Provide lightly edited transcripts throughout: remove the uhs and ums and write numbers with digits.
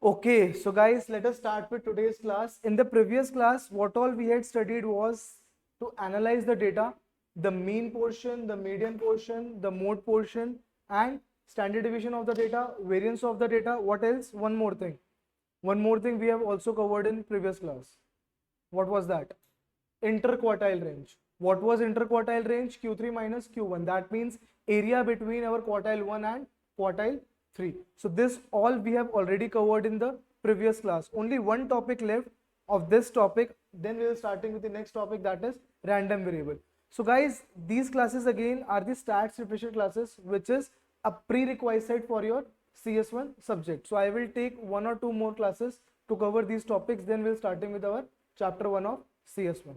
Okay, so guys, let us start with today's class. In the previous class, what all we had studied was to analyze the data, the mean portion, the median portion, the mode portion, and standard deviation of the data, variance of the data. What else? One more thing. One more thing we have also covered in previous class. What was that? Interquartile range. What was interquartile range? Q3 minus Q1. That means area between our quartile 1 and quartile 3. So this all we have already covered in the previous class. Only one topic left of this topic. Then we will starting with the next topic, that is random variable. So guys, these classes again are the stats refresher classes, which is a prerequisite for your CS1 subject. So I will take one or two more classes to cover these topics. Then we'll starting with our chapter 1 of CS1.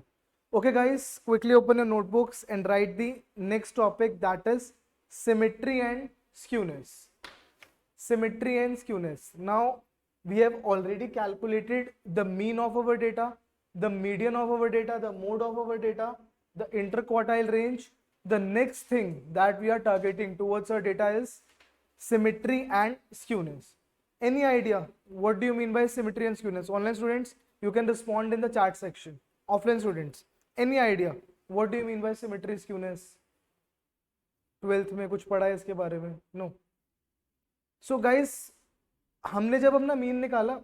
Okay guys, quickly open your notebooks and write the next topic, that is symmetry and skewness. Symmetry and skewness. Now we have already calculated the mean of our data, the median of our data, the mode of our data, the interquartile range. The next thing that we are targeting towards our data is symmetry and skewness. Any idea what do you mean by symmetry and skewness? Online students, you can respond in the chat section. Offline students, any idea what do you mean by symmetry skewness? 12th में कुछ पढ़ा है इसके बारे में? No. So guys, हमने जब अपना मीन निकाला,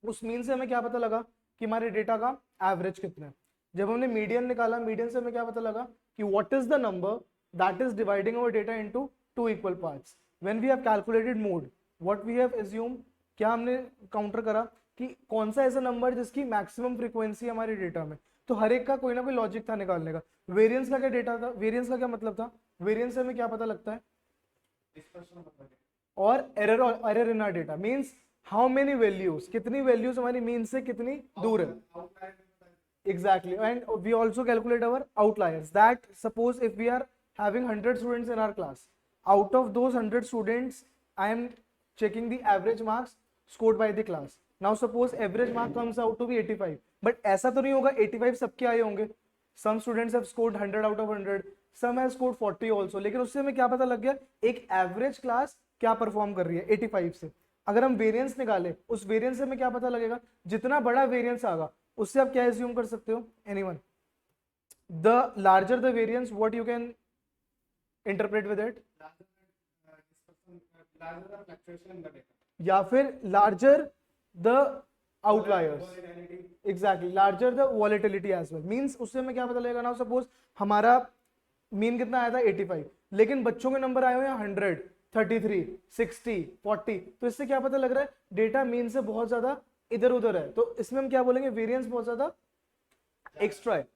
उस मीन से हमें क्या पता लगा कि हमारे डेटा का एवरेज कितना है. जब हमने मीडियन निकाला, मीडियन से हमें क्या पता लगा कि what is the number that is dividing our data into two equal parts. When we have calculated mode, what we have assume, क्या हमने काउंटर करा कि कौन सा ऐसा नंबर जिसकी मैक्सिमम फ्रीक्वेंसी हमारे डेटा में. तो हर एक का कोई ना कोई लॉजिक था निकालने का. वेरिएंस का क्या डेटा था, वेरिएंस का क्या मतलब था, वेरिएंस से हमें क्या पता लगता है, और error in our data means how many values, कितनी वैल्यूज हमारी मीन से कितनी दूर है. Exactly, and we also calculate our outliers. That suppose if we are having 100 students in our class, out of those 100 students, I am checking the average marks scored by the class. Now suppose average mark comes out to be 85, but ऐसा तो नहीं होगा 85 सबके आए होंगे. Some students have scored 100 out of 100, some have scored 40 also. लेकिन उससे हमें क्या पता लग गया, एक एवरेज क्लास क्या परफॉर्म कर रही है 85 से. अगर हम वेरिएंस निकाले, उस वेरिएंस से हमें क्या पता लगेगा, जितना बड़ा वेरिएंस आएगा उससे आप क्या एज्यूम कर सकते हो, anyone? The larger the variance, what you can interpret with it, या फिर larger the outliers. Exactly, larger the volatility as well. Means उससे हमें क्या पता लगेगा. नाउ सपोज हमारा मीन कितना आया था 85, लेकिन बच्चों के नंबर आए हुए हैं 100, 33, 60, 40. तो इससे क्या पता लग रहा है, डेटा मीन से बहुत ज्यादा इधर उधर है. तो इसमें हम क्या बोलेंगे, वेरिएंस बहुत ज्यादा एक्स्ट्रा है.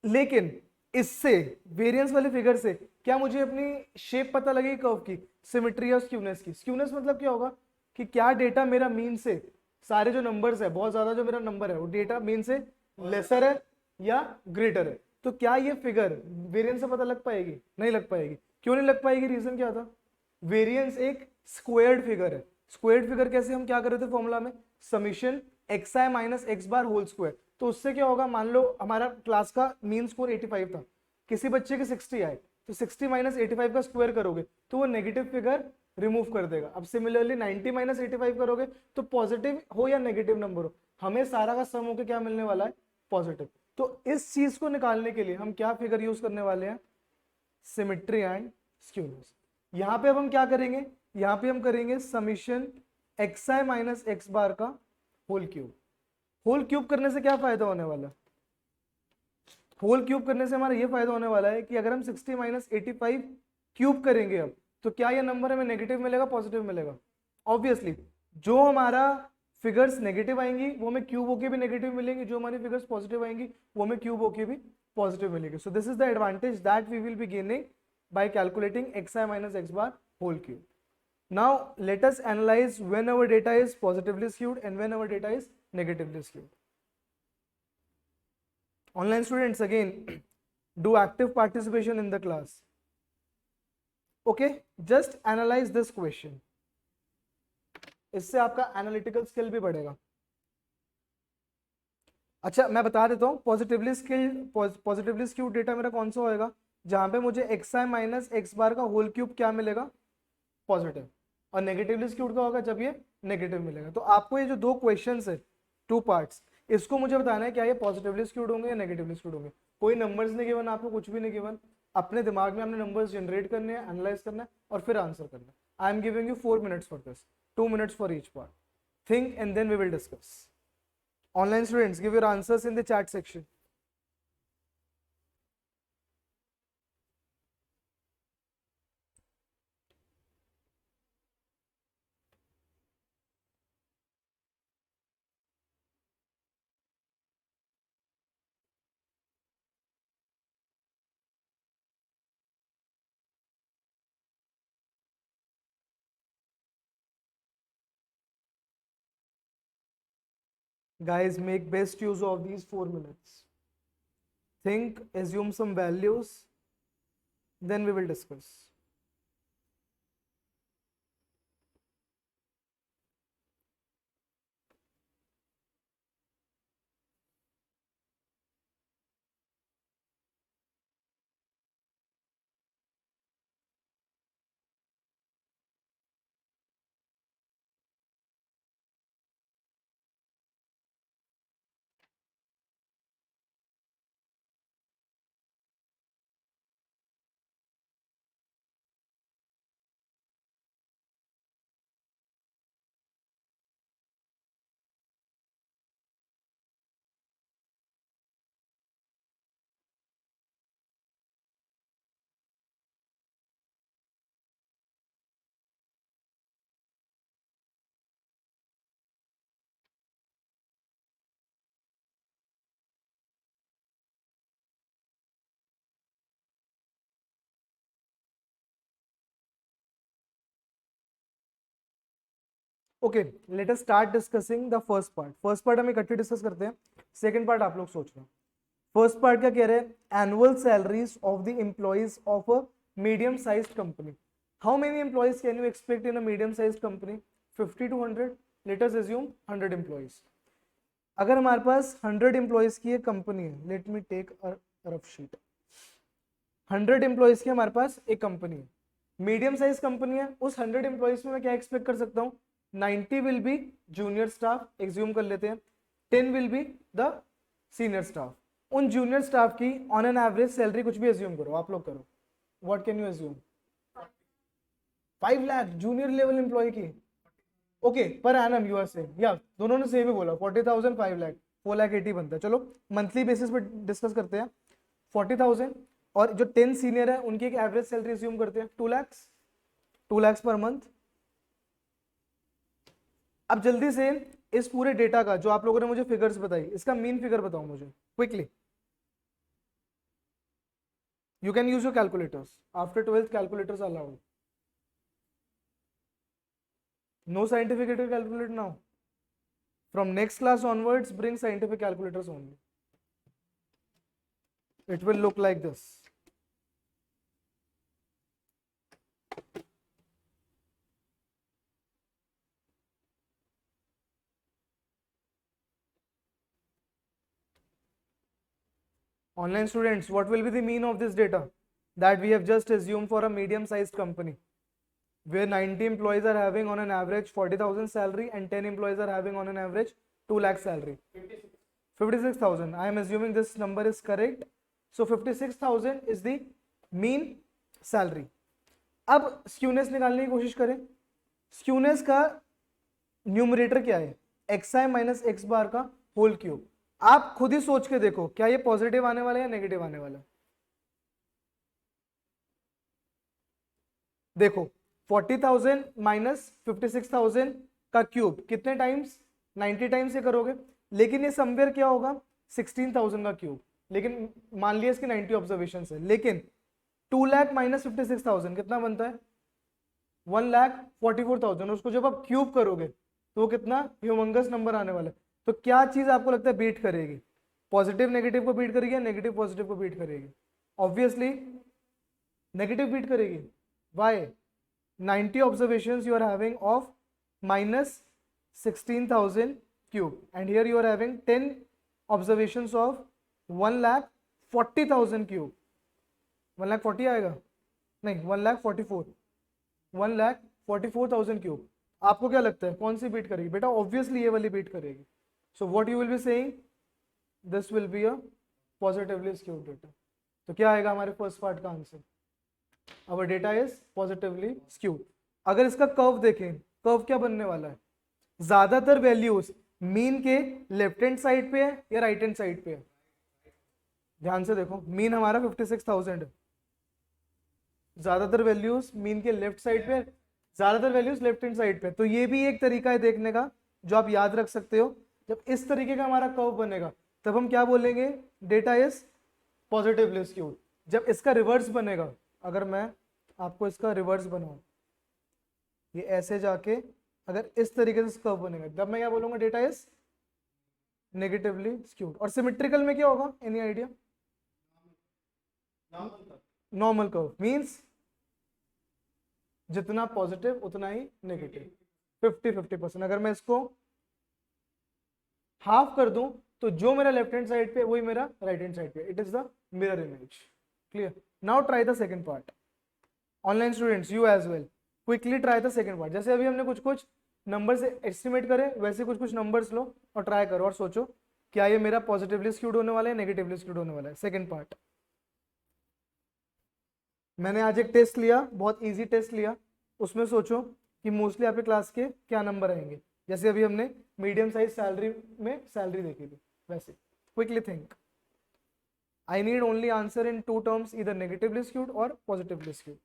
लेकिन इससे वेरिएंस वाले फिगर से क्या मुझे अपनी शेप पता लगेगी कर्व की, सिमेट्री और स्क्यूनेस की. स्क्यूनेस मतलब क्या होगा कि क्या डेटा मेरा मीन से, सारे जो नंबर्स है, बहुत ज्यादा जो मेरा नंबर है वो डेटा मीन से लेसर है या ग्रेटर है. तो क्या ये फिगर वेरिएंस से पता लग पाएगी? नहीं लग पाएगी. क्यों नहीं लग पाएगी? रीजन क्या था, वेरिएंस एक स्क्वायर्ड फिगर है. स्क्वायर्ड फिगर कैसे, हम क्या कर रहे थे फॉर्मूला में, summation xi minus x bar whole square. तो उससे क्या होगा, मान लो हमारा क्लास का मीन स्कोर 85 था, किसी बच्चे के 60 आए, तो 60 माइनस 85 का स्क्वायर करोगे तो वो नेगेटिव फिगर रिमूव कर देगा. अब सिमिलरली 90 माइनस 85 करोगे तो पॉजिटिव हो या नेगेटिव नंबर हो, हमें सारा का सम होकर क्या मिलने वाला है, पॉजिटिव. तो इस चीज को निकालने के लिए हम क्या फिगर यूज करने वाले हैं, सिमेट्री एंड स्क्यूनेस. यहां पे अब हम क्या करेंगे, यहां पे हम करेंगे समीशन xi माइनस एक्स बार का होल क्यूब. होल क्यूब करने से क्या फायदा होने वाला, होल क्यूब करने से हमारा ये फायदा होने वाला है कि अगर हम 60 माइनस 85 क्यूब करेंगे अब, तो क्या ये नंबर हमें नेगेटिव मिलेगा, पॉजिटिव मिलेगा? ऑब्वियसली जो हमारा फिगर्स नेगेटिव आएंगी वो हमें क्यूब होके भी नेगेटिव मिलेंगी, जो हमारी फिगर्स पॉजिटिव आएंगी वो हमें क्यूब होके भी पॉजिटिव मिलेगी. So this is the advantage that we will be gaining by calculating xi minus x bar whole cube. Now let us analyze when our data is positively skewed and when our data is negatively skewed. Online students, again do active participation in the class. Okay, just analyze this question. इससे आपका analytical skill भी बढ़ेगा. अच्छा मैं बता देता हूँ, positively skewed data मेरा कौन सा होएगा, जहां पे मुझे xi माइनस एक्स बार का होल क्यूब क्या मिलेगा, पॉजिटिव. और नेगेटिवली स्क्यूड का होगा जब ये नेगेटिव मिलेगा। तो आपको ये जो दो क्वेश्चंस है, टू पार्ट्स, इसको मुझे बताना है क्या ये पॉजिटिवली स्क्यूड होंगे या नेगेटिवली स्क्यूड होंगे। कोई नंबर्स नहीं गिवन आपको, कुछ भी नहीं गिवन, अपने दिमाग में आपने नंबर्स जनरेट करने हैं, एनालाइज करना है और फिर आंसर करना है। I am giving you 4 minutes for this, 2 minutes for each part. Think and then we will discuss. Online students, give your answers in the chat section. Guys, make best use of these 4 minutes. Think, assume some values, then we will discuss. Okay, let us start discussing the first part. First part हम इकट्ठे discuss करते हैं, second part आप लोग सोच रहे हैं। First part क्या कह रहे हैं? Annual salaries of the employees of a medium sized company. How many employees can you expect in a medium sized company? 50 to 100। Let us assume 100 employees. अगर हमारे पास 100 एम्प्लॉइज की एक कंपनी है, let me take a rough sheet. 100 employees की हमारे पास एक company है, मीडियम साइज कंपनी है। उस 100 एम्प्लॉइज में मैं क्या एक्सपेक्ट कर सकता हूँ? 90 will be junior staff, assume कर लेते हैं, 10 will be the senior staff. उन जूनियर स्टाफ की ऑन एन एवरेज सैलरी कुछ भी एज्यूम करो, आप लोग करो, what can you assume? 5 lakh junior level employee की। ओके, पर एनम यू आर सेइंग, या दोनों ने सेम ही बोला, 40,000 5 लाख, 4 लाख 80 बनता है। चलो मंथली बेसिस पे डिस्कस करते हैं। 40,000 और जो 10 सीनियर है उनकी एक एवरेज सैलरी एज्यूम करते हैं 2 lakhs, 2 lakhs पर मंथ। अब जल्दी से इस पूरे डेटा का जो आप लोगों ने मुझे फिगर्स बताई, इसका मीन फिगर बताओ मुझे quickly. You can use your calculators, after 12th calculators allowed. No scientific calculator now. From next class onwards, bring scientific calculators only. It will look like this. Online students, what will be the mean of this data that we have just assumed for a medium-sized company, where 90 employees are having on an average 40,000 salary and 10 employees are having on an average 2 lakh salary? 56,000. I am assuming this number is correct. So 56,000 is the mean salary. अब skewness निकालने की कोशिश करें। Skewness का numerator क्या है? xi minus x बार का whole cube. आप खुद ही सोच के देखो, क्या ये पॉजिटिव आने वाला है या नेगेटिव आने वाला है? देखो 40,000 माइनस 56,000 का क्यूब कितने टाइम्स? 90 टाइम्स से करोगे, लेकिन ये समवेयर क्या होगा? 16,000 का क्यूब। लेकिन मान लिया इसकी 90 ऑब्जर्वेशन है, लेकिन 2 लाख माइनस 56,000 कितना बनता है? 1,44,000। उसको जब आप क्यूब करोगे तो वो कितना ह्यूमंगस नंबर आने वाला है। तो क्या चीज आपको लगता है बीट करेगी? पॉजिटिव नेगेटिव को बीट करेगी या नेगेटिव पॉजिटिव को बीट करेगी? ऑब्वियसली नेगेटिव बीट करेगी। Y? 90 observations you are having of minus 16,000 cube, and here you are having 10 observations of 1,40,000 cube. 1,40,000 आएगा? नहीं, 1,44,000 cube। आपको क्या लगता है कौन सी बीट करेगी? बेटा ऑब्वियसली ये वाली बीट करेगी. So what you will be saying, this will be a positively skewed data. तो क्या आएगा हमारे फर्स्ट पार्ट का answer? Our data is positively skewed. अगर इसका कर्व देखें, कर्व क्या बनने वाला है? ज्यादातर वैल्यूज मीन के लेफ्ट हैंड साइड पे है या राइट हैंड साइड पे है? ध्यान से देखो, मीन हमारा 56,000 है. ज्यादातर वैल्यूज मीन के लेफ्ट साइड पे, ज्यादातर वैल्यूज लेफ्ट हैंड साइड पे. तो ये भी एक तरीका है देखने का जो आप याद रख सकते हो. जब इस तरीके का हमारा कर्व बनेगा तब हम क्या बोलेंगे? Data is positively skewed. जब इसका रिवर्स बनेगा, अगर मैं आपको इसका रिवर्स बनाऊं, ये ऐसे जाके अगर इस तरीके से कर्व बनेगा, तब मैं क्या बोलूंगा? Data is negatively skewed. और सिमेट्रिकल में क्या होगा? Any idea? Normal curve means जितना पॉजिटिव उतना ही नेगेटिव, 50-50%. अगर मैं इसको हाफ कर दूं तो जो मेरा लेफ्ट हैंड साइड पे वही मेरा राइट हैंड साइड पे. It is the mirror image. Clear? Now try the second part. Online students, you as well, quickly try the second part. जैसे अभी हमने कुछ कुछ नंबर से एस्टिमेट करे, वैसे कुछ कुछ नंबर्स लो और ट्राई करो और सोचो क्या ये मेरा पॉजिटिवली स्क्यूड होने वाला है, नेगेटिवली स्क्यूड होने वाला है. Second part. मैंने आज एक टेस्ट लिया, बहुत इजी टेस्ट लिया. उसमें सोचो कि मोस्टली आपके क्लास के क्या नंबर आएंगे. जैसे अभी हमने मीडियम साइज सैलरी में सैलरी देखी थी, वैसे quickly think. I need only answer in two terms, इधर नेगेटिवली स्क्यूड और positively skewed.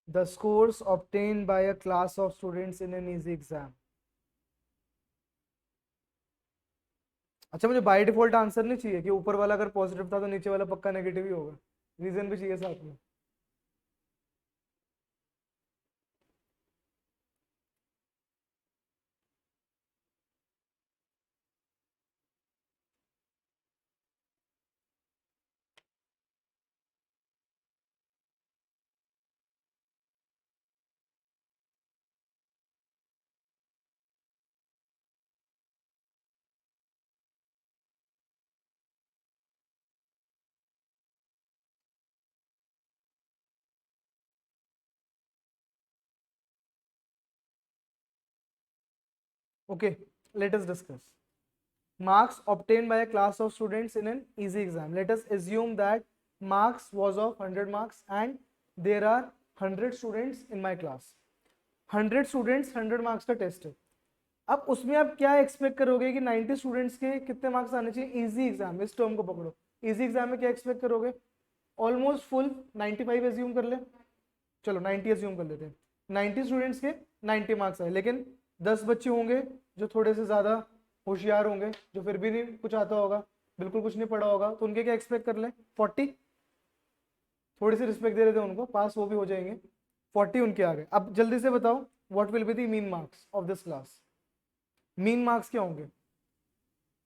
The scores obtained by a class of students in an easy exam. अच्छा, मुझे बाय डिफॉल्ट आंसर नहीं चाहिए कि ऊपर वाला अगर पॉजिटिव था तो नीचे वाला पक्का नेगेटिव ही होगा. रीजन भी चाहिए साथ में. Okay, let us discuss. Marks obtained by a class of students in an easy exam. Let us assume that marks was of 100 marks and there are 100 students in my class. 100 students 100 marks का test है. अब उसमें आप क्या expect करोगे कि 90 students के कितने मार्क्स आने चाहिए? इजी एग्जाम, इस टर्म को पकड़ो. इजी एग्जाम में क्या एक्सपेक्ट करोगे? ऑलमोस्ट फुल 95 एज्यूम कर ले. चलो 90 एज्यूम कर लेते हैं. 90 स्टूडेंट्स के 90 मार्क्स आए, लेकिन 10 बच्चे होंगे जो थोड़े से ज़्यादा होशियार होंगे, जो फिर भी नहीं कुछ आता होगा, बिल्कुल कुछ नहीं पढ़ा होगा, तो उनके क्या एक्सपेक्ट कर लें? 40. थोड़ी सी रिस्पेक्ट दे देते हैं उनको, पास वो भी हो जाएंगे. 40 उनके आ गए. अब जल्दी से बताओ what will be the mean marks of this class? Mean marks क्या होंगे?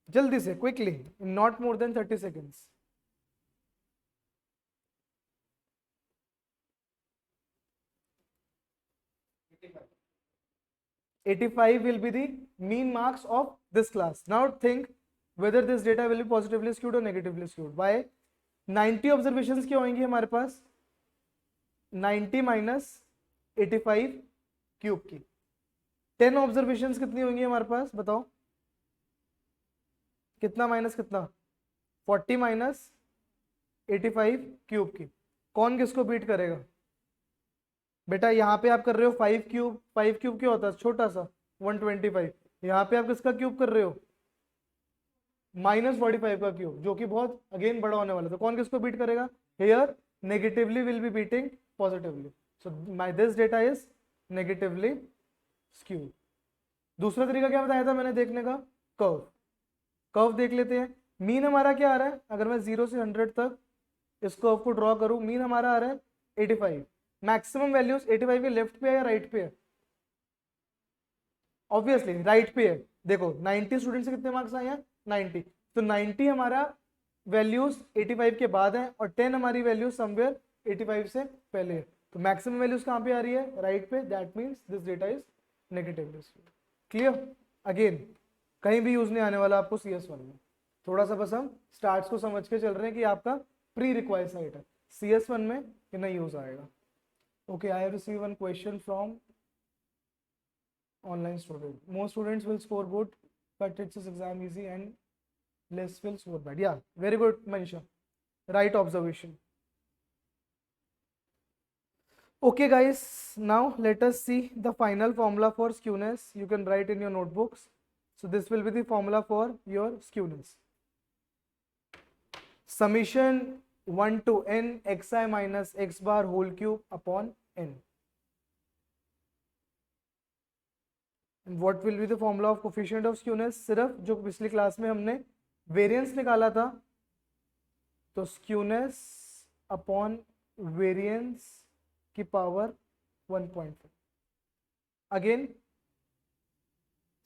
जल्दी से, quickly, not more than 30 seconds. 85 will be the mean marks of this class. Now think whether this data will be positively skewed or negatively skewed. Why? 90 observations क्या होंगी हमारे पास? 90 minus 85 cube की. 10 observations कितनी होंगी हमारे पास? बताओ कितना माइनस कितना? 40 माइनस 85 क्यूब की. कौन किसको बीट करेगा? बेटा यहाँ पे आप कर रहे हो 5 क्यूब. 5 क्यूब क्या होता है? छोटा सा 125. यहाँ पे आप किसका क्यूब कर रहे हो? -45 का क्यूब, जो कि बहुत अगेन बड़ा होने वाला. तो कौन किसको बीट करेगा? Here negatively will be beating positively. So my this data is negatively skewed. दूसरा तरीका क्या बताया था मैंने देखने का, कर्व. कर्व देख लेते हैं. मीन हमारा क्या आ रहा है, अगर मैं 0 से 100 तक इस कर्व को ड्रॉ करूं, मीन हमारा आ रहा है 85. मैक्सिमम वैल्यूज 85 के लेफ्ट पे है या राइट पे है? ऑब्वियसली राइट पे है. देखो 90 स्टूडेंट से कितने मार्क्स आए हैं? 90. तो 90 हमारा वैल्यूज 85 के बाद है और 10 हमारी वैल्यूज समवेयर 85 से पहले है. तो मैक्सिमम वैल्यूज कहां पे आ रही है? राइट पे. That means this data is negative. Clear? Again कहीं भी यूज नहीं आने वाला आपको CS1 में. थोड़ा सा बस हम स्टार्ट्स को समझ के चल रहे हैं कि आपका प्री रिक्वायर्ड साइट है. CS1 में ये नहीं यूज आएगा. Okay, I have receive one question from online student. Most students will score good, but it's this exam easy and less will score bad. Yeah, very good, Manisha. Right observation. Okay, guys, now let us see the final formula for skewness. You can write in your notebooks. So this will be the formula for your skewness. Summation 1 to n xi minus x bar whole cube upon n. What will be the formula of coefficient of skewness? सिर्फ जो पिछली class में हमने variance निकाला था, तो skewness upon variance की power 1.5. Again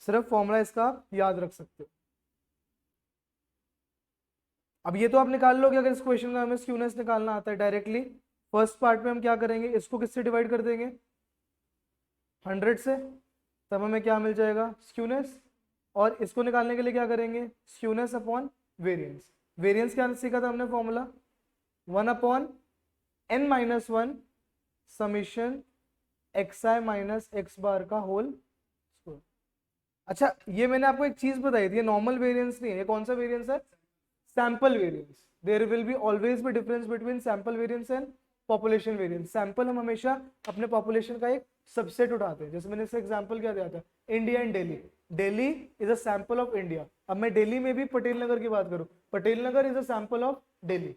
सिर्फ फॉर्मूला इसका आप याद रख सकते हो. अब ये तो आप निकाल लोगे अगर इस क्वेश्चन में हमें स्क्यूनेस निकालना आता है डायरेक्टली. फर्स्ट पार्ट में हम क्या करेंगे, इसको किससे डिवाइड कर देंगे? 100 से. तब हमें क्या मिल जाएगा? स्क्यूनेस. और इसको निकालने के लिए क्या करेंगे? Skewness upon variance. वेरिएंस क्या सीखा था हमने formula? 1 upon n minus 1 summation xi minus x बार का होल स्क्वायर. अच्छा, ये मैंने आपको एक चीज बताई थी, ये नॉर्मल वेरिएंस नहीं है. ये कौन सा वेरिएंस है? Sample variance. There will be always be difference between sample variance and population variance. Sample हम हमेशा अपने पॉपुलेशन का एक सबसेट उठाते हैं. जैसे मैंने इसका एग्जांपल क्या दिया था, India and Delhi. Delhi is a sample of India. अब मैं दिल्ली में भी पटेल नगर की बात करूं, Patel Nagar is a sample of Delhi.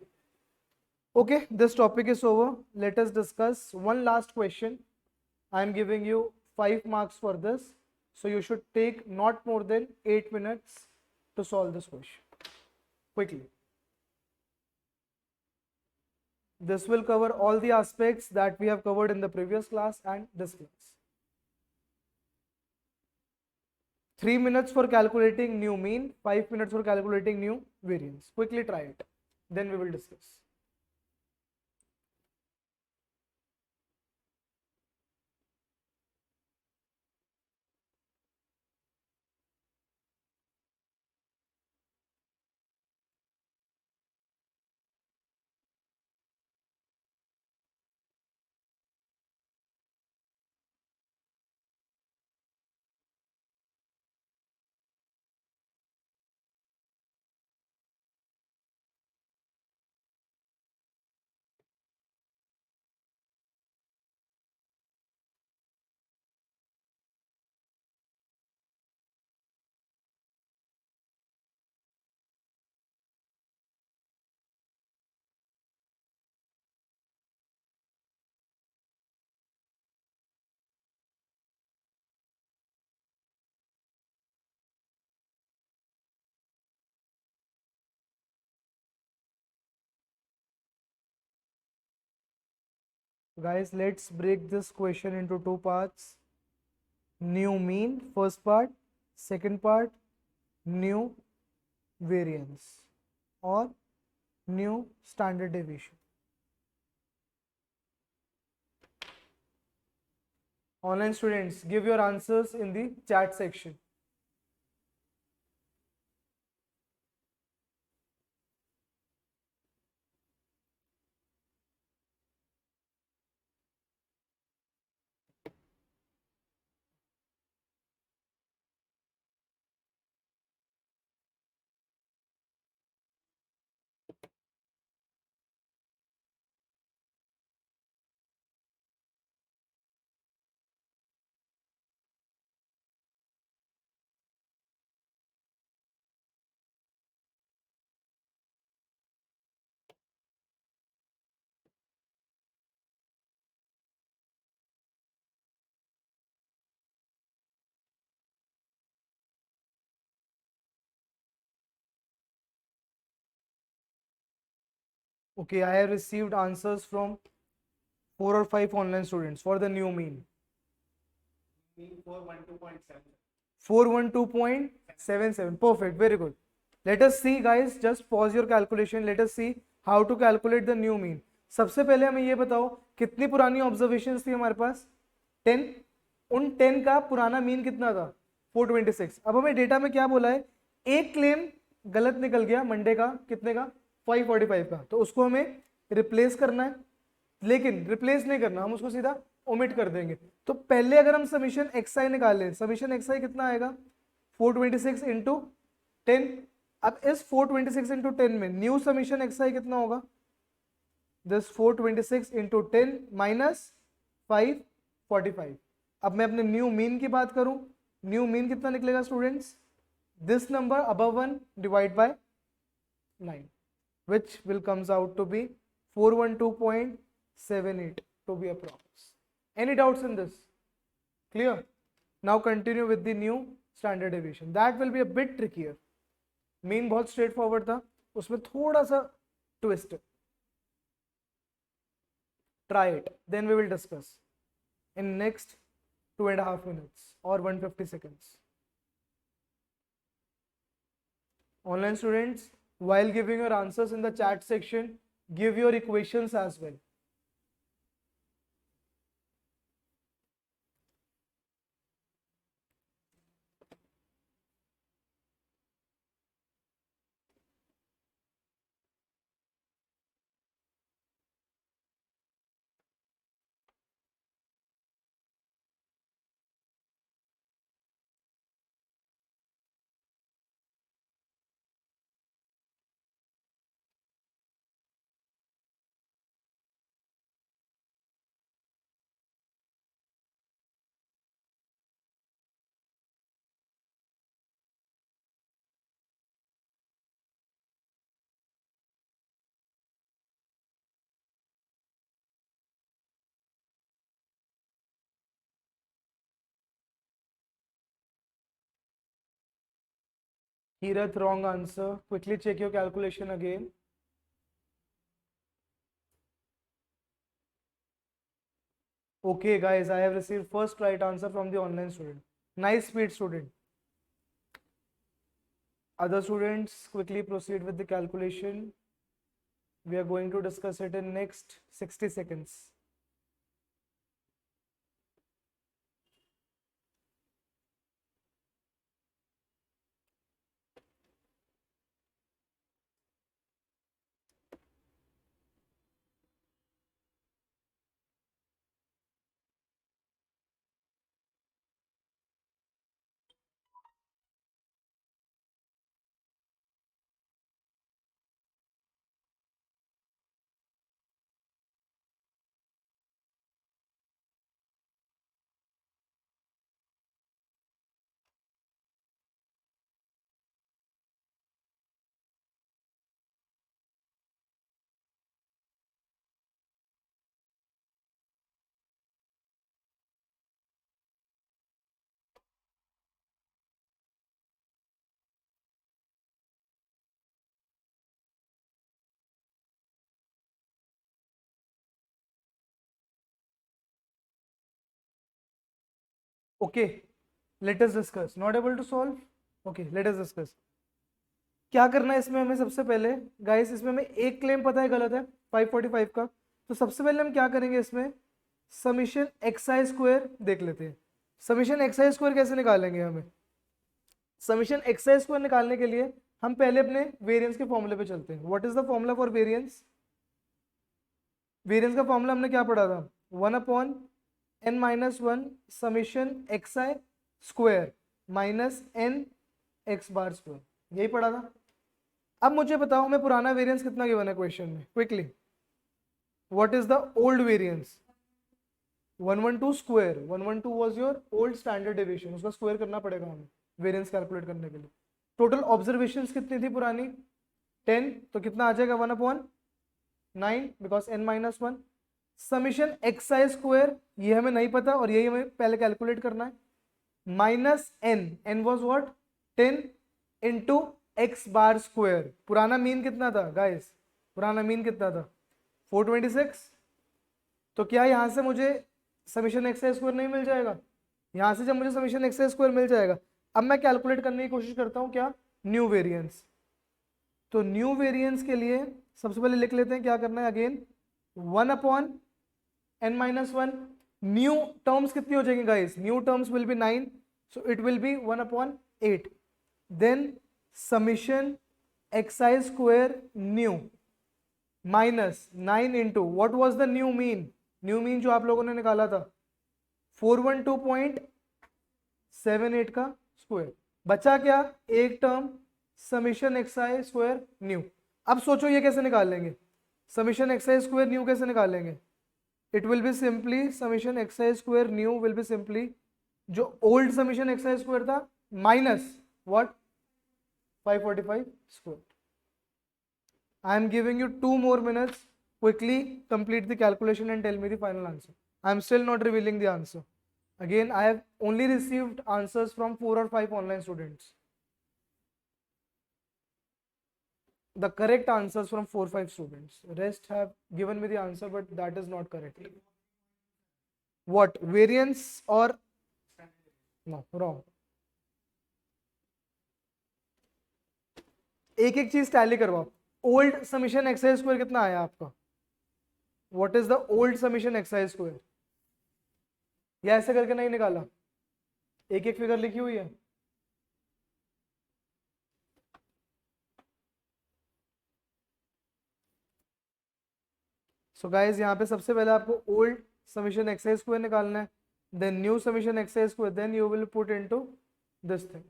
Okay, this topic is over. Let us discuss one last question. I am giving you 5 marks for this, so you should take not more than 8 minutes to solve this question quickly. This will cover all the aspects that we have covered in the previous class and this class. 3 minutes for calculating new mean, 5 minutes for calculating new variance. Quickly try it, then we will discuss. Guys, let's break this question into two parts. New mean, first part. Second part, new variance or new standard deviation. Online students, give your answers in the chat section. Okay, I have received answers from 4 or 5 online students for the new mean. 412.77. Perfect. Very good. Let us see, guys. Just pause your calculation. Let us see how to calculate the new mean. सबसे पहले हमें ये बताओ कितनी पुरानी observations थी हमारे पास 10. उन 10 का पुराना मीन कितना था 426. अब हमें डेटा में क्या बोला है, एक क्लेम गलत निकल गया मंडे का, कितने का 545 का, तो उसको हमें रिप्लेस करना है. लेकिन रिप्लेस नहीं करना, हम उसको सीधा ओमिट कर देंगे. तो पहले अगर हम समीशन एक्सआई निकालें, समीशन एक्सआई कितना आएगा 426 इंटू 10. अब इस 426 इंटू 10 में न्यू समीशन एक्सआई कितना होगा, दिस 426 इंटू 10 माइनस 545. अब मैं अपने न्यू मीन की बात करूं, न्यू मीन कितना निकलेगा students, this number above 1 divide by 9, which will comes out to be 412.78 to be approx. Any doubts in this? Clear? Now continue with the new standard deviation. That will be a bit trickier. Mean बहुत straightforward था, उसमें थोड़ा सा twist. Try it. Then we will discuss in next 2.5 minutes or 150 seconds. Online students, while giving your answers in the chat section, give your equations as well. Kirath, wrong answer. Quickly check your calculation again. Okay, guys, I have received first right answer from the online student. Nice speed, student. Other students, quickly proceed with the calculation. We are going to discuss it in next 60 seconds. Okay, let us discuss. Not able to solve? Okay, let us discuss. क्या करना है इसमें हमें, सबसे पहले guys इसमें हमें एक क्लेम पता है गलत है 545 का, तो सबसे पहले हम क्या करेंगे, इसमें समीशन एक्सआई स्क्वायर देख लेते हैं. समीशन एक्सआई स्क्वायर कैसे निकालेंगे, हमें समीशन एक्सआई स्क्वायर निकालने के लिए हम पहले अपने वेरिएंस के फॉर्मूले पे चलते हैं. What is the formula for variance? Variance का फॉर्मूला हमने क्या पढ़ा था, 1/n-1 summation x i square minus n x bar square, यही पढ़ा था. अब मुझे बताओ हमें पुराना वेरिएंस कितना गिवन है क्वेश्चन में, quickly. What is the old variance? 112 square. 112 was your old standard deviation, उसका स्क्वायर करना पड़ेगा हमें वेरिएंस कैलकुलेट करने के लिए. टोटल ऑब्जर्वेशंस कितनी थी पुरानी 10, तो कितना आ जाएगा 1/9 because n-1. Summation x i square ये हमें नहीं पता और यही हमें पहले कैलकुलेट करना है, minus n was what 10 into x bar square. पुराना मीन कितना था गाइस पुराना मीन कितना था 426। तो क्या यहाँ से मुझे समीशन एक्स स्क्वायर नहीं मिल जाएगा? यहाँ से जब मुझे समीशन एक्स स्क्वायर मिल जाएगा, अब मैं कैलकुलेट करने की कोशिश करता हूँ क्या, न्यू वेरिएंस। तो न्यू वेरिएंस के लिए सबसे पहले लिख लेते हैं क्या करना है, अगेन 1/n-1। न्यू टर्म्स कितनी हो जाएंगी guys? New terms will be 9, so it will be 1/8। Then summation xi square new minus 9 into what was the new mean? New mean जो आप लोगों ने निकाला था 412.78 का स्क्वायर। बचा क्या, एक term summation xi square new. अब सोचो ये कैसे निकाल लेंगे, समीशन xi स्क्वायर न्यू कैसे निकालेंगे? It will be simply summation xi square new will be simply जो ओल्ड समीशन xi स्क्वायर था minus what 545 square. I am giving you 2 more minutes. Quickly complete the calculation and tell me the final answer. I am still not revealing the answer. Again, I have only received answers from 4 or 5 online students. The correct answers from 4 or 5 students. Rest have given me the answer, but that is not correct. What? Variance or? No, wrong. एक एक चीज tally करवाओ। Old summation x square कितना आया आपका? What is the old summation x square? या ऐसे करके नहीं निकाला, एक एक फिगर लिखी हुई है। सो गाइस यहाँ पे सबसे पहले आपको ओल्ड समीशन एक्स स्क्वायर निकालना है, then new summation x square, then you will put into this thing.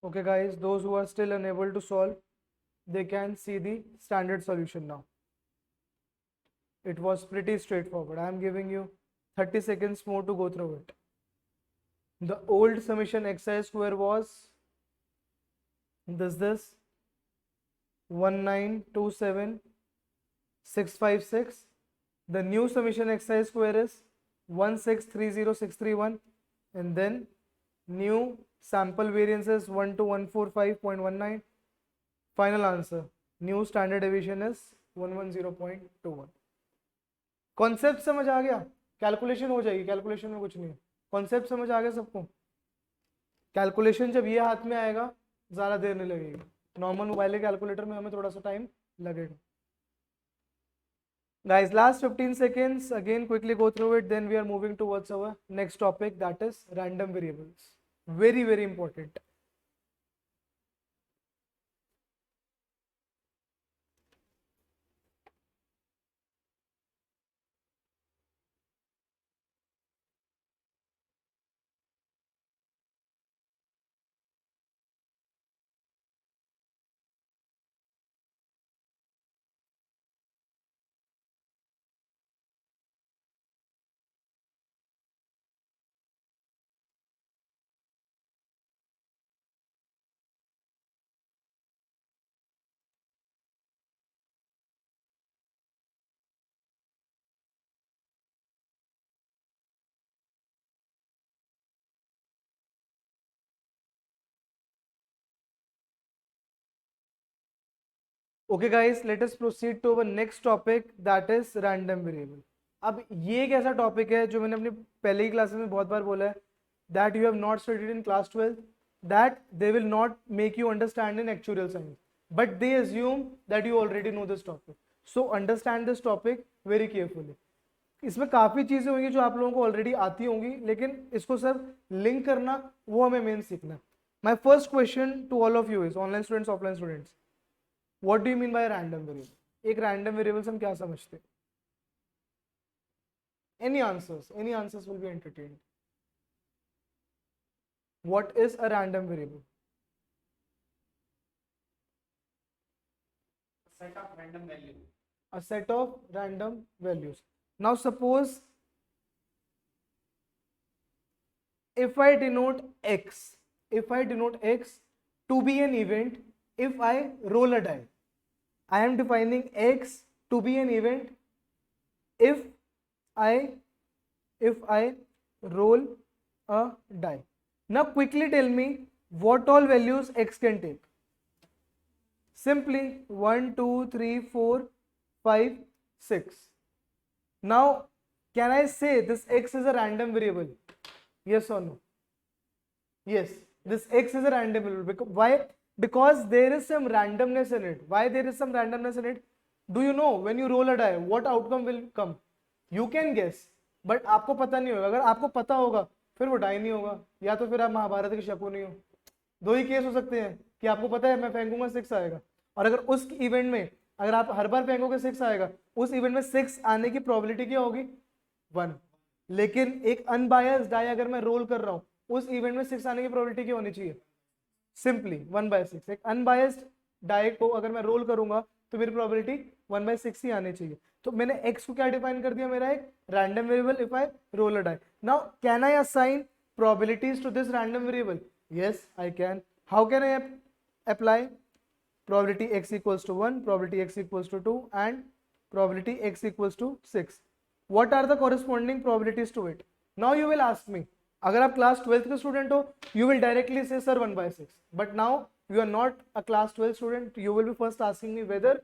Okay guys, those who are still unable to solve, they can see the standard solution now. It was pretty straightforward. I am giving you 30 seconds more to go through it. The old summation xi square was this 1927656. The new summation xi square is 1630631, and then new sample variance is 12145.19. Final answer, new standard deviation is 110.21. Concept समझ आ गया? Calculation हो जाएगी, calculation में कुछ नहीं है। Concept समझ आ गया सबको? कैलकुलेशन जब ये हाथ में आएगा ज़्यादा देर नहीं लगेगी, नॉर्मल मोबाइल कैलकुलेटर में हमें थोड़ा सा टाइम लगेगा। Guys, last 15 seconds, again quickly go through it, then we are moving towards our next topic, that is random variables. Very, very important. Okay guys, let us proceed to our next topic, that is random variable. अब ये एक ऐसा topic है जो मैंने अपनी पहले ही classes में बहुत बार बोला है, that you have not studied in class 12, that they will not make you understand in actual science, but they assume that you already know this topic, so understand this topic very carefully. इसमें काफ़ी चीज़ें होंगी जो आप लोगों को already आती होंगी, लेकिन इसको सब लिंक करना वो हमें मेन सीखना है। My first question to all of you is, online students offline students, what do you mean by random variable? एक रैंडम वेरिएबल से हम क्या समझते हैं? any answers will be entertained. What is a random variable? A set of random values. A set of random values. Now suppose if I denote x to be an event, if I roll a die, I am defining x to be an event if I roll a die. Now quickly tell me what all values x can take. Simply 1 2 3 4 5 6. Now can I say this x is a random variable? Yes or no? Yes, this x is a random variable. Why? Because there is some randomness in it. Why there is some randomness in it? Do you know when you roll a die what outcome will come? You can guess, but आपको पता नहीं होगा। अगर आपको पता होगा फिर वो डाई नहीं होगा, या तो फिर आप महाभारत के शकुनी हो। दो ही केस हो सकते हैं कि आपको पता है मैं फेंकूंगा 6 आएगा, और अगर उस इवेंट में अगर आप हर बार फेंकोगे 6 आएगा, उस इवेंट में 6 आने की प्रोबेबिलिटी क्या होगी? 1। लेकिन एक अनबायस्ड डाई अगर मैं रोल कर रहा हूँ, उस इवेंट में 6 आने की प्रोबेबिलिटी क्या होनी चाहिए? सिंपली 1/6। एक अनबायस्ड डाई को अगर मैं रोल करूंगा तो मेरी प्रोबेबिलिटी 1/6 ही आनी चाहिए। तो मैंने x को क्या डिफाइन कर दिया? मेरा एक random variable if I roll a die. Now can I assign probabilities to this random variable? Yes I can. How can I apply? probability x equals to 1, probability x equals to 2 and probability x equals to 6. What are the corresponding probabilities to it? Now you will ask me, अगर आप class 12th के student हो, you will directly say sir 1/6, but now you are not a class 12 student, you will be first asking me whether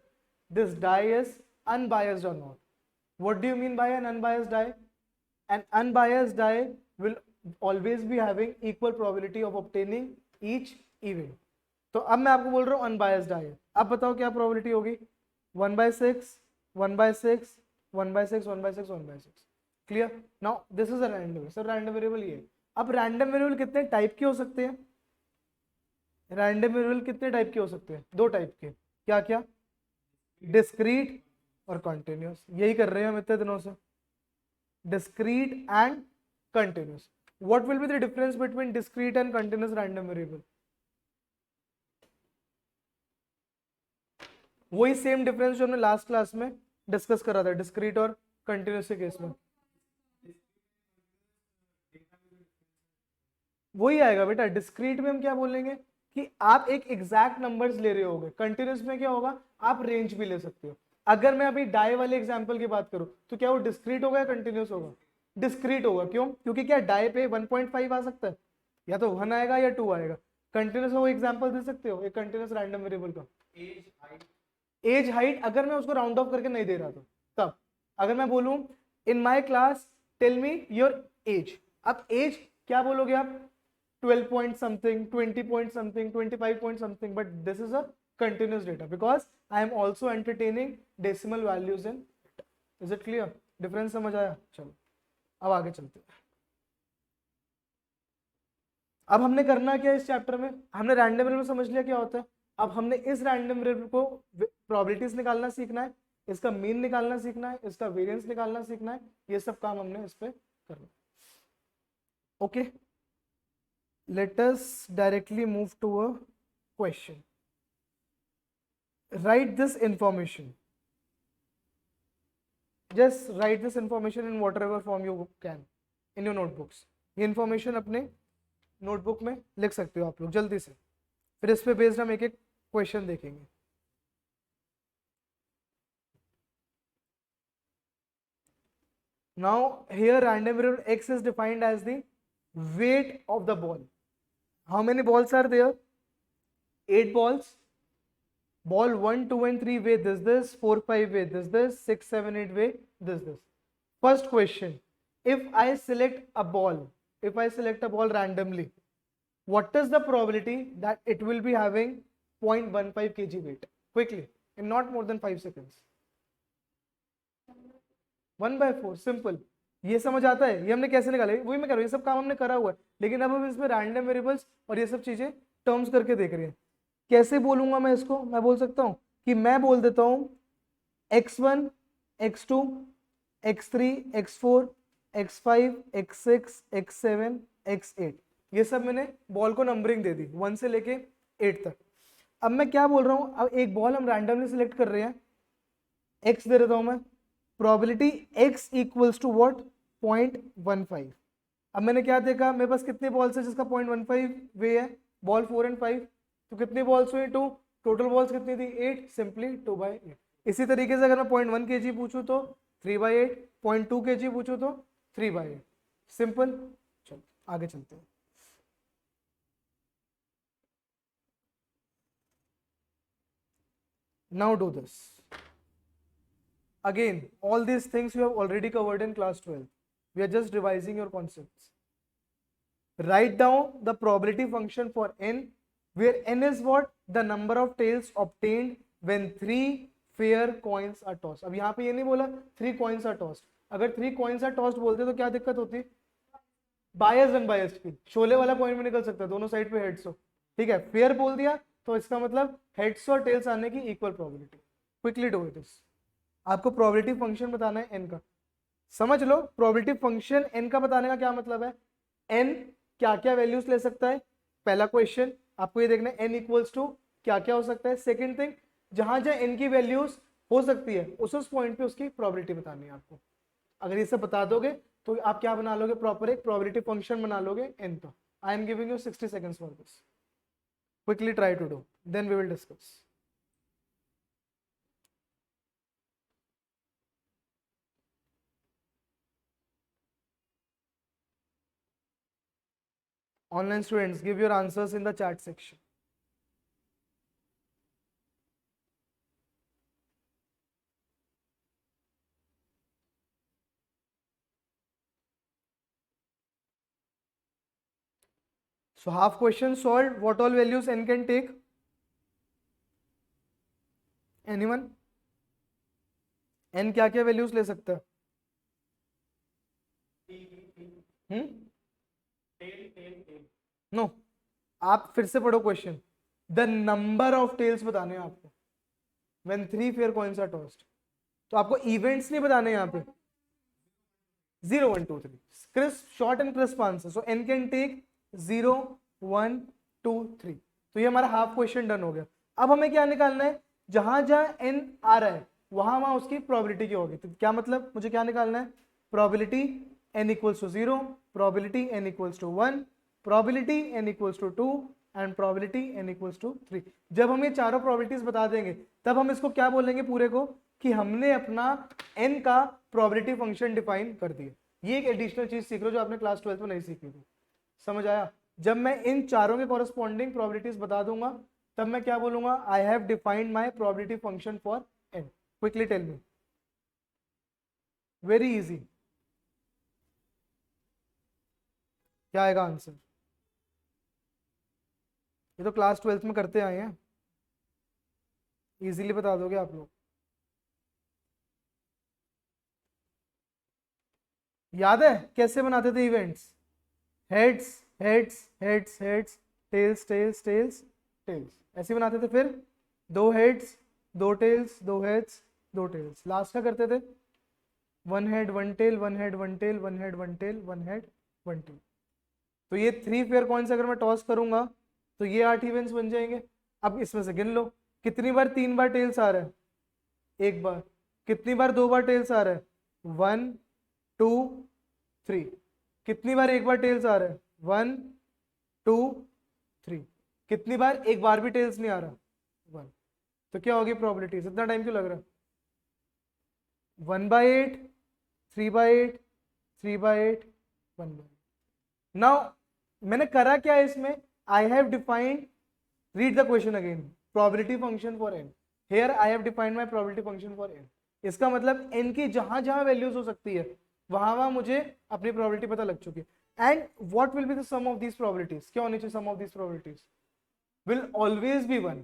this die is unbiased or not. What do you mean by an unbiased die? An unbiased die will always be having equal probability of obtaining each event. तो अब मैं आपको बोल रहा हूँ unbiased die है। अब बताओ क्या प्रोबेबिलिटी होगी? 1/6 1/6 1/6 1/6 1/6। Clear? Now this is a random, sir random variable ये। अब रैंडम वेरिएबल कितने टाइप के हो सकते हैं? रैंडम वेरिएबल कितने टाइप के हो सकते हैं? 2 टाइप के। क्या क्या? डिस्क्रीट और कंटिन्यूस। यही कर रहे हैं हम इतने दिनों से, discrete and continuous. What will be the difference between discrete and continuous random variable? वही सेम डिफरेंस जो हमने लास्ट क्लास में डिस्कस करा था डिस्क्रीट और कंटिन्यूस के केस में, वही आएगा बेटा। डिस्क्रीट में हम क्या बोलेंगे कि आप एक एग्जैक्ट नंबर्स ले रहे होगे, कंटिन्यूस में क्या होगा? आप रेंज भी ले सकते हो। अगर मैं अभी डाई वाले एग्जांपल की बात करूं तो क्या वो डिस्क्रीट होगा या कंटिन्यूस होगा? डिस्क्रीट होगा। क्यों? क्योंकि क्या डाई पे 1.5 आ सकता है, या तो 1 आएगा या 2 आएगा। कंटिन्यूस वो एग्जांपल दे सकते हो एक कंटिन्यूस रैंडम वेरिएबल का? एज हाइट अगर मैं उसको राउंड ऑफ करके नहीं दे रहा था तब, अगर मैं बोलूं in my class tell me your age, अब एज क्या बोलोगे आप? 12 point something, 20 point something, 25 point something, but this is a continuous data because I am also entertaining decimal values in it. Is it clear? Difference समझ आया? चलो अब आगे चलते हैं। अब हमने करना क्या इस चैप्टर में? हमने रैंडम वेरिएबल समझ लिया क्या होता है। अब हमने इस रैंडम वेरिएबल को प्रोबेबिलिटीज निकालना सीखना है, इसका मीन निकालना सीखना है, इसका वेरिएंस निकालना सीखना है। ये सब काम हमने इस पे करना। Okay, let us directly move to a question. Write this information. Just write this information in whatever form you can in your notebooks. ये information अपने notebook में लिख सकते हो आप लोग जल्दी से, फिर इस पे बेस्ड हम एक एक क्वेश्चन देखेंगे। Now here random variable x is defined as the weight of the ball. How many balls are there? 8 balls. Ball 1, 2 and 3 weigh this, 4, 5 weigh this, 6, 7, 8 weigh this. First question, if I select a ball, randomly, what is the probability that it will be having 0.15 kg weight? Quickly, in not more than 5 seconds. 1/4, simple. ये समझ आता है, ये हमने कैसे निकाला, वही मैं कह रहा हूँ, ये सब काम हमने करा हुआ है, लेकिन अब हम इसमें रैंडम वेरिएबल्स और ये सब चीजें टर्म्स करके देख रहे हैं. कैसे बोलूंगा मैं इसको? मैं बोल सकता हूँ कि मैं बोल देता हूँ x1, x2, x3, x4, x5, x6, x7, x8. ये सब मैंने बॉल को नंबरिंग दे दी 1 से लेके 8 तक. अब मैं क्या बोल रहा हूँ, अब एक बॉल हम रैंडमली सिलेक्ट कर रहे हैं, x दे देता हूँ मैं, probability x equals to what, 0.15. अब मैंने क्या देखा, मेरे पास कितने बॉल्स है जिसका 0.15 वे है, बॉल 4 और 5, तो कितने बॉल्स हुए, 2. टोटल बॉल्स कितनी थी, 8, सिंपली 2/8. इसी तरीके से अगर मैं 0.1 kg पूछूं तो 3/8, 0.2 kg पूछूं तो 3/8. सिंपल. चलो आगे चलते हैं. Now do this. Again, all these things you have already covered in class 12. We are just revising your concepts. Write down the probability function for n, where n is what? The number of tails obtained when 3 fair coins are tossed. अब यहाँ पे ये नहीं बोला 3 coins are tossed. अगर 3 coins are tossed बोलते तो क्या दिक्कत होती? बायस्ड अनबायस्ड की, शोले वाला पॉइंट में निकल सकता है, दोनों साइड पे हेड्स हो. ठीक है, फेयर बोल दिया तो इसका मतलब हेड्स और टेल्स आने की equal probability. Quickly do it. आपको प्रोबेबिलिटी फंक्शन बताना है n का. समझ लो, प्रोबेबिलिटी फंक्शन n का बताने का क्या मतलब है. n क्या क्या वैल्यूज ले सकता है, पहला क्वेश्चन आपको ये देखना है. n इक्वल्स टू क्या क्या हो सकता है. सेकंड थिंग, जहां जहां n की वैल्यूज हो सकती है उस पॉइंट पे उसकी प्रोबेबिलिटी बतानी है आपको. अगर ये सब बता दोगे तो आप क्या बना लोगे, प्रॉपर एक प्रोबेबिलिटी फंक्शन बना लोगे n का. I am giving you 60 seconds for this. Quickly try to do, then we will discuss. Online students, give your answers in the chat section. So half question solved. What all values n can take? Anyone? n क्या क्या values ले सकता है? No, आप फिर से पढ़ो question. The number of tails बताने हैं आपको when 3 fair coins are tossed. तो आपको इवेंट्स नहीं बताने यहाँ पे. 0, 1, 2, 3. Crisp, short and crisp answer. So n can take 0, 1, 2, 3. तो ये हमारा हाफ क्वेश्चन डन हो गया. अब हमें क्या निकालना है, जहां जहां n आ रहा है वहां वहां उसकी प्रोबेबिलिटी क्या होगी. तो क्या मतलब, मुझे क्या निकालना है, probability n equals to 0, probability n equals to 1, probability n equals to 2 and probability n equals to 3. जब हम ये चारों प्रोबेबिलिटीज बता देंगे तब हम इसको क्या बोलेंगे पूरे को, कि हमने अपना n का प्रोबेबिलिटी फंक्शन डिफाइन कर दिया. ये एक एडिशनल चीज सीख रहे हो जो आपने क्लास 12 में नहीं सीखी थी. समझ आया? जब मैं इन चारों के कॉरेस्पॉन्डिंग प्रोबेबिलिटीज बता दूंगा तब मैं क्या बोलूंगा, I have defined my probability function for n. Quickly tell me. Very easy. क्या आएगा आंसर? ये तो क्लास 12 में करते आए हैं, इजीली बता दोगे आप लोग. याद है कैसे बनाते थे events? Heads heads heads heads, tails tails tails tails, ऐसे बनाते थे. फिर 2 heads 2 tails, 2 heads 2 tails. Last क्या करते थे, 1 head 1 tail, 1 head 1 tail, 1 head 1 tail, 1 head 1 tail. तो ये 3 फेयर कॉइन्स अगर मैं टॉस करूंगा तो ये 8 इवेंट्स बन जाएंगे. अब इसमें से गिन लो कितनी बार 3 बार टेल्स आ रहा है, 1 बार. कितनी बार 2 बार टेल्स आ रहा है, 1, 2, 3. कितनी बार 1 बार टेल्स आ रहा है, 1, 2, 3. कितनी बार 1 बार भी टेल्स नहीं आ रहा, 1. तो क्या होगी प्रोबेबिलिटी? इतना टाइम क्यों लग रहा है? 1/8, 3/8, 3/8, 1/8. नाउ मैंने करा क्या है इसमें, आई have defined, read the question again, probability function for n. Here I have defined my probability function for n. इसका मतलब n की जहां जहां वैल्यूज हो सकती है वहां वहां मुझे अपनी प्रोबेबिलिटी पता लग चुकी है। And what will be the sum of these probabilities, क्या होनी चाहिए sum of these probabilities, will always be 1।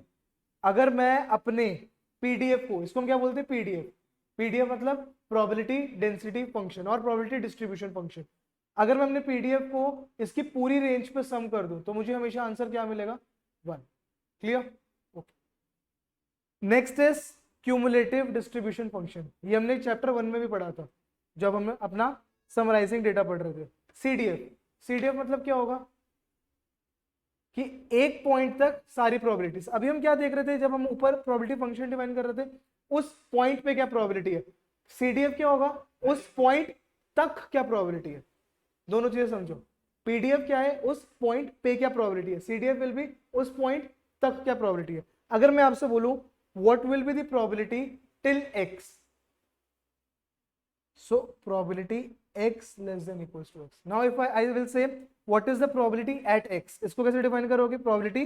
अगर मैं अपने पीडीएफ को, इसको हम क्या बोलते हैं, पीडीएफ, पीडीएफ मतलब प्रोबेबिलिटी डेंसिटी फंक्शन और प्रोबेबिलिटी डिस्ट्रीब्यूशन फंक्शन, अगर मैं अपने पीडीएफ को इसकी पूरी रेंज पे सम कर दूं तो मुझे हमेशा आंसर क्या मिलेगा, 1। Clear? Okay. Next is cumulative distribution function. ये हमने चैप्टर 1 में भी पढ़ा था जब हम अपना समराइजिंग डेटा पढ़ रहे थे। सीडीएफ, सीडीएफ मतलब क्या होगा कि एक पॉइंट तक सारी प्रोबेबिलिटीज। अभी हम क्या देख रहे थे, जब हम ऊपर प्रोबेबिलिटी फंक्शन डिफाइन कर रहे थे, उस पॉइंट पे क्या प्रोबेबिलिटी है। सीडीएफ क्या होगा, उस पॉइंट तक क्या प्रोबेबिलिटी है। दोनों चीजें समझो, पीडीएफ क्या है, उस पॉइंट पे क्या प्रोबेबिलिटी है, सीडीएफ विल बी उस पॉइंट तक क्या प्रोबेबिलिटी है। अगर मैं आपसे बोलूं what will be the probability till x, so probability x less than equals to x. Now if I will say what is the probability at x, इसको कैसे डिफाइन करोगे, probability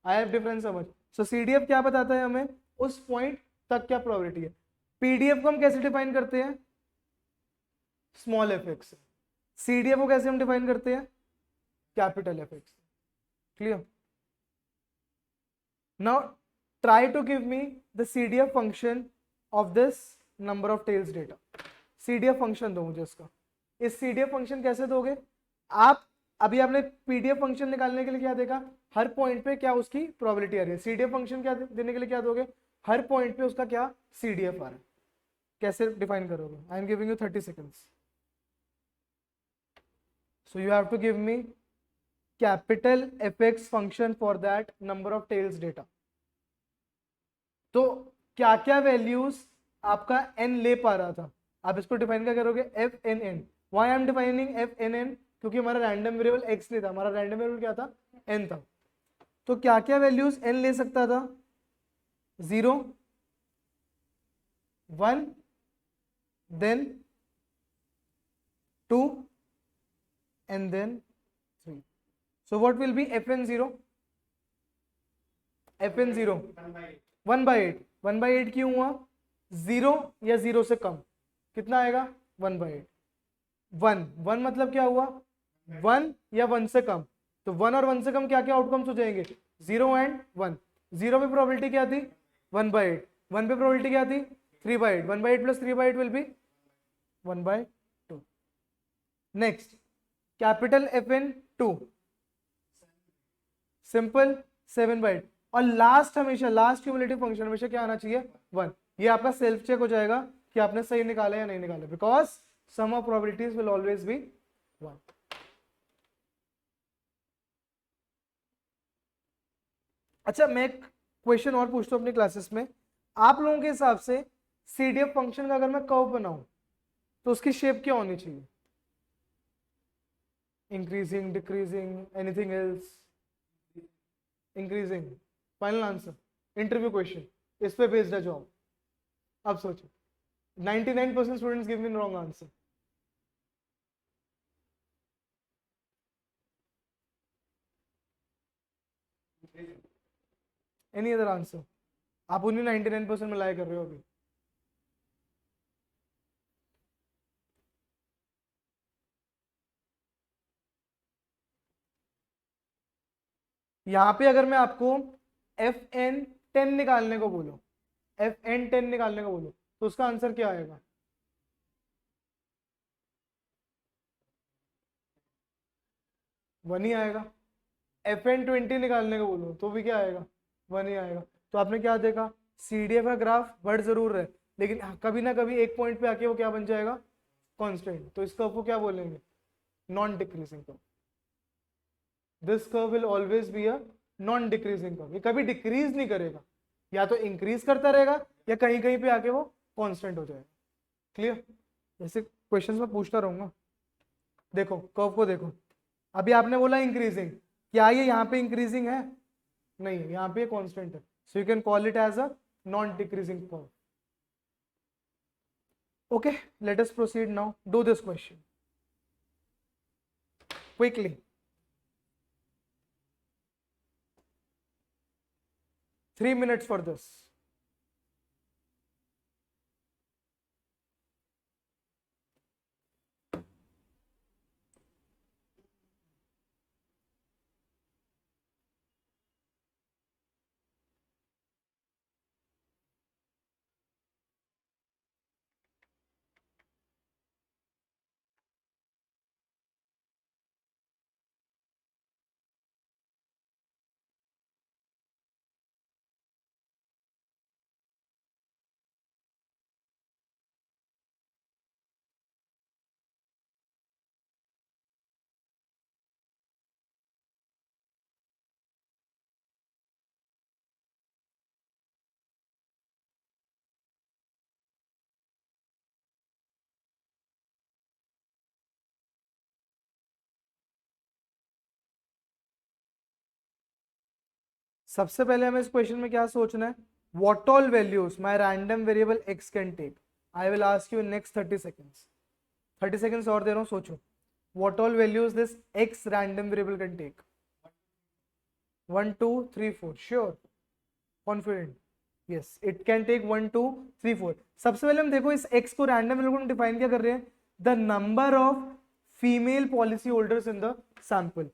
I have difference समझ। so CDF क्या बताता है हमें, उस point तक क्या प्रोबेबिलिटी है। पीडीएफ को हम कैसे डिफाइन करते हैं, स्मॉल एफ एक्स। सीडीएफ को कैसे हम डिफाइन करते हैं, capital F X. Clear? Now try to give me the CDF function of this number of tails data. CDF function दो मुझे इसका। इस सीडीएफ फंक्शन कैसे दोगे आप, अभी आपने पीडीएफ फंक्शन निकालने के लिए क्या देखा, हर पॉइंट पे क्या उसकी प्रोबेबिलिटी आ रही है। सीडीएफ फंक्शन क्या देने के लिए क्या दोगे, हर पॉइंट पे उसका क्या सीडीएफ आ रहा है। कैसे डिफाइन करोगे, I am giving you 30 seconds. So you have to give me capital F X function for that number of tails data. तो क्या क्या वैल्यूज आपका एन ले पा रहा था, आप इसको डिफाइन क्या करोगे, F N N. Why I am defining F N N, क्योंकि हमारा रैंडम वेरिएबल एक्स नहीं था, हमारा रैंडम वेरिएबल क्या था, एन था। तो क्या क्या वैल्यूज एन ले सकता था, 0, 1, then 2 and then 3। So what will be F N 0, F N 0 1/8। 1/8 क्यों हुआ, 0 या 0 से कम कितना आएगा, 1/8। 1 मतलब क्या हुआ, 1 या 1 से कम। तो 1 और 1 से कम क्या क्या आउटकम्स हो जाएंगे, 0 एंड 1। 0 पे प्रोबेबिलिटी क्या थी, 1/8। 1 पे प्रोबेबिलिटी क्या थी, 3/8। 1/8 plus 3/8 will be 1/2। Next capital F N 2, simple 7/8। और लास्ट हमेशा, लास्ट क्यूमुलेटिव फंक्शन हमेशा क्या आना चाहिए, 1। ये आपका सेल्फ चेक हो जाएगा कि आपने सही निकाला या नहीं निकाला, because some of probabilities will always be 1। अच्छा, मैं एक क्वेश्चन और पूछता हूँ अपनी क्लासेस में, आप लोगों के हिसाब से सीडीएफ फंक्शन का अगर मैं कर्व बनाऊं तो उसकी शेप क्या होनी चाहिए, increasing, decreasing, anything else, increasing. Final answer, interview question, इस पे बेस्ड है जॉब। अब सोचो, 99% students give me wrong answer. Any other answer, आप उन्हीं 99% में लाया कर रहे हो अभी। यहां पे अगर मैं आपको FN10 निकालने को बोलूं, FN10 निकालने को बोलूं तो उसका आंसर क्या आएगा, 1 ही आएगा। FN20 निकालने को बोलूं तो भी क्या आएगा, 1 ही आएगा। तो आपने क्या देखा, सीडीएफ का ग्राफ बढ़ जरूर रहे, लेकिन कभी ना कभी एक पॉइंट पे आके वो क्या बन जाएगा, कांस्टेंट। तो इस कर्व को क्या बोलेंगे, non decreasing curve. This curve will always be a non decreasing curve. ये कभी डिक्रीज नहीं करेगा, या तो इंक्रीज करता रहेगा या कहीं कहीं पे आके वो कांस्टेंट हो जाएगा। क्लियर? ऐसे क्वेश्चंस में पूछता रहूंगा। देखो कर्व को देखो, अभी आपने बोला इंक्रीजिंग, क्या ये यहाँ पे इंक्रीजिंग है, नहीं, यहाँ पे कांस्टेंट है। So you can call it as a non decreasing curve. Okay, let us proceed now. Do this question quickly. 3 minutes for this. सबसे पहले हमें इस क्वेश्चन में क्या सोचना है, what all values my random variable X can take. I will ask you in next 30 seconds. 30 seconds और दे रहा हूँ, सोचो। What all values this X random variable can take? 1 2 3 4, sure, confident? Yes, it can take 1 2 3 4। सबसे पहले हम देखो इस x को रैंडम वेरिएबल को डिफाइन क्या कर रहे हैं, the number of female policy holders in the sample.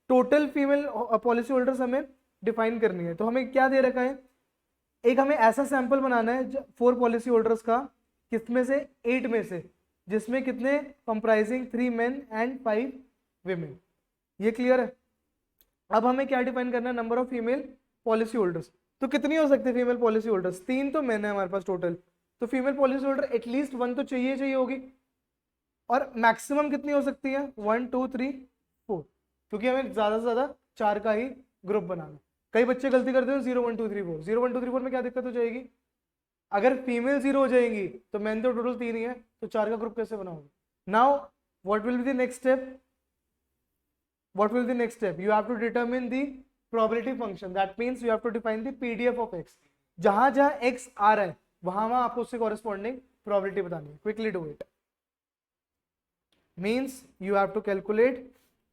Total female policy holders हमें डिफाइन करनी है। तो हमें क्या दे रखा है, एक हमें ऐसा सैंपल बनाना है 4 पॉलिसी होल्डर्स का, किसमें से 8 में से, जिसमें कितने कंप्राइजिंग 3 मेन एंड 5 विमेन। ये क्लियर है? अब हमें क्या डिफाइन करना है, number of female policy holders. तो कितनी हो सकती है फीमेल पॉलिसी होल्डर्स? 3 तो मैन है हमारे पास टोटल, तो फीमेल पॉलिसी होल्डर एटलीस्ट 1 तो चाहिए चाहिए होगी। और मैक्सिमम कितनी हो सकती है? 1 2 3 4, क्योंकि हमें ज्यादा से ज्यादा 4 का ही ग्रुप बनाना है। कई बच्चे गलती करते हैं 0 1 2 3 4। 0 1 2 3 4 में क्या दिक्कत हो जाएगी, अगर फीमेल 0 हो जाएंगी तो मैन तो टोटल 3 ही है, तो 4 का ग्रुप कैसे बनाओगे? Now what will be the next step? What will be the next step? You have to determine the probability function. That means you have to define the PDF of x. जहां जहां x आ रहा है वहां वहां आपको उससे corresponding probability बतानी है. Quickly do it. Means you have to calculate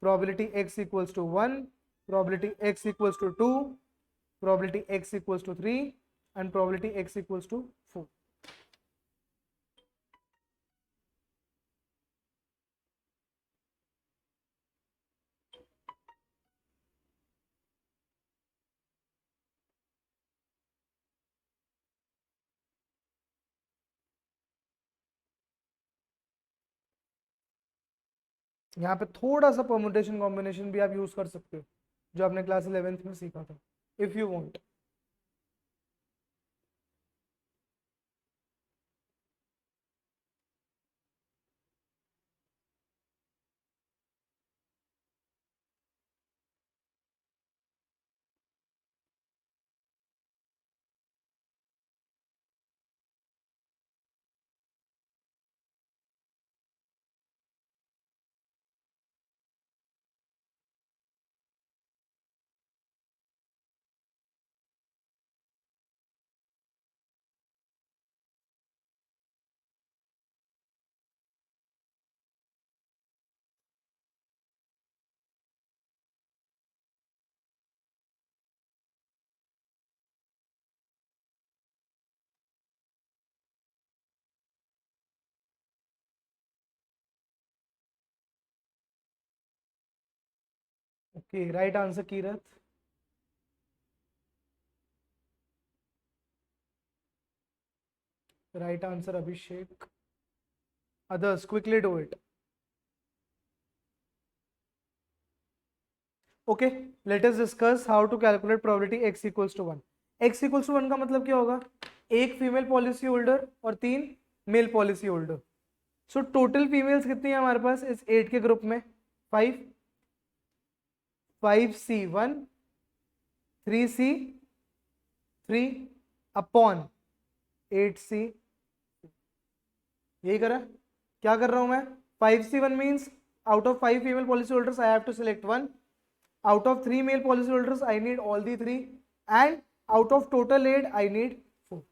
probability x equals to 1, probability x equals to 2, probability x equals to 3, and probability x equals to 4. यहाँ पे थोड़ा सा परमुटेशन कॉम्बिनेशन भी आप यूज कर सकते हो, जो आपने क्लास 11th में सीखा था, if you want. Okay, right answer Kirat. Right answer Abhishek. Others, quickly do it. Okay, let us discuss how to calculate probability x equals to 1. x equals to 1 का मतलब क्या होगा, एक फीमेल पॉलिसी होल्डर और 3 male policy holder. So total females कितनी है हमारे पास इस 8 के ग्रुप में? 5, 5c1, 3c3 अपॉन 8c। यही करा, क्या कर रहा हूं मैं, 5c1 means out of 5 female policy holders I have to select 1, out of 3 male policy holders I need all the 3, and out of total 8 I need 4.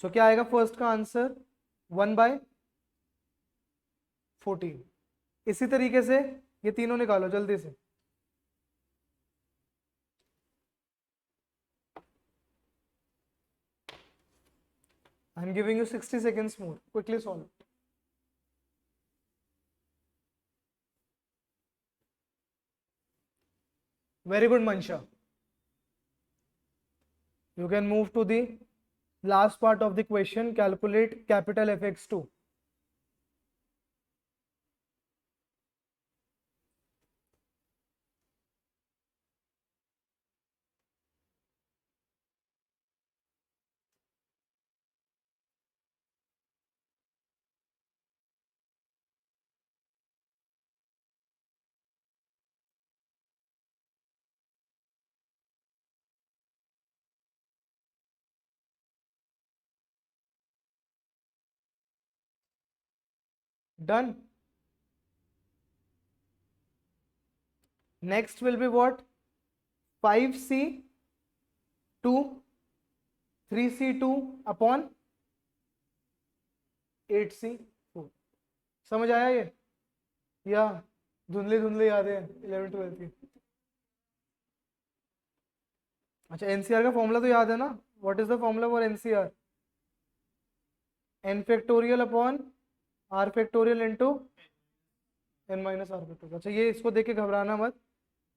So क्या आएगा first का आंसर, 1/14। इसी तरीके से ये तीनों निकालो जल्दी से। I am giving you 60 seconds more. Quickly solve it. Very good, Mansha. You can move to the last part of the question. Calculate capital Fx2. Done. Next will be what? 5c2 3c2 upon 8c4। समझ आया ये, या धुंधले धुंधले याद है 11 12 की? अच्छा, एनसीआर का फॉर्मूला तो याद है ना? What is the formula for NCR? n factorial upon r factorial into n minus R factorial. अच्छा, ये इसको देख के घबराना मत।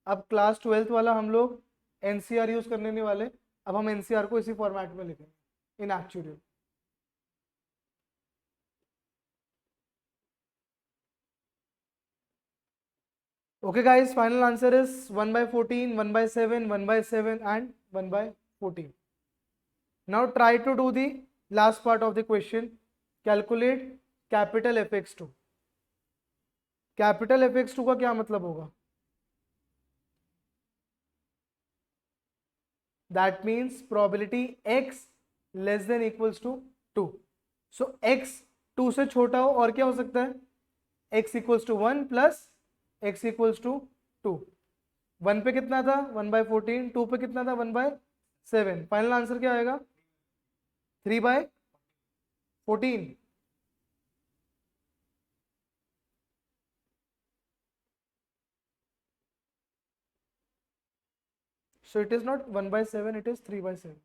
अब क्लास 12th वाला हम लोग एनसीआर यूज करने नहीं वाले। अब हम एनसीआर को इसी फॉर्मेट में लिखेंगे इन actual. Okay guys, final answer is 1 by 14, 1 by 7, 1 by 7 and 1 by 14. Now try to do the last part of the question. Calculate capital Fx2. Capital Fx2 का क्या मतलब होगा? That means probability x less than equals to 2. So x 2 से छोटा हो और क्या हो सकता है? x equals to 1 plus x equals to 2. 1 पे कितना था? 1 by 14. 2 पे कितना था? 1 by 7. फाइनल आंसर क्या आएगा? 3 by 14. So it is not 1 by 7, it is 3 by 7.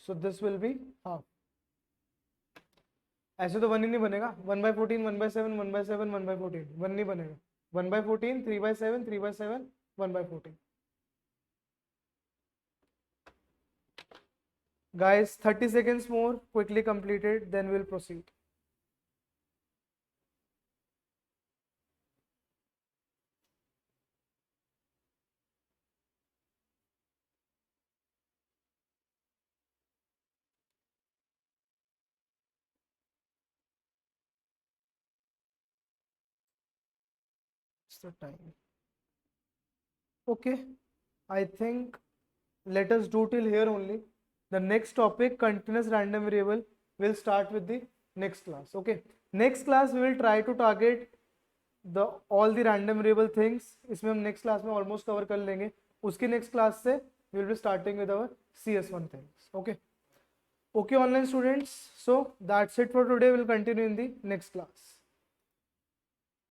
So this will be half. ऐसे तो 1 ही नहीं बनेगा। 1 by 14, 1 by 7, 1 by 7, 1 by 14, 1 नहीं बनेगा। 1 by 14, 3 by 7, 3 by 7, 1 by 14. Guys, 30 seconds more, quickly completed, then we'll proceed. It's the time. Okay, I think let us do till here only. The next topic, continuous random variable, will start with the next class. Okay, next class we will try to target the all the random variable things. इसमें हम next class में almost cover कर लेंगे। उसकी next class से we will be starting with our CS1 things. Okay, okay online students, so that's it for today. We'll continue in the next class.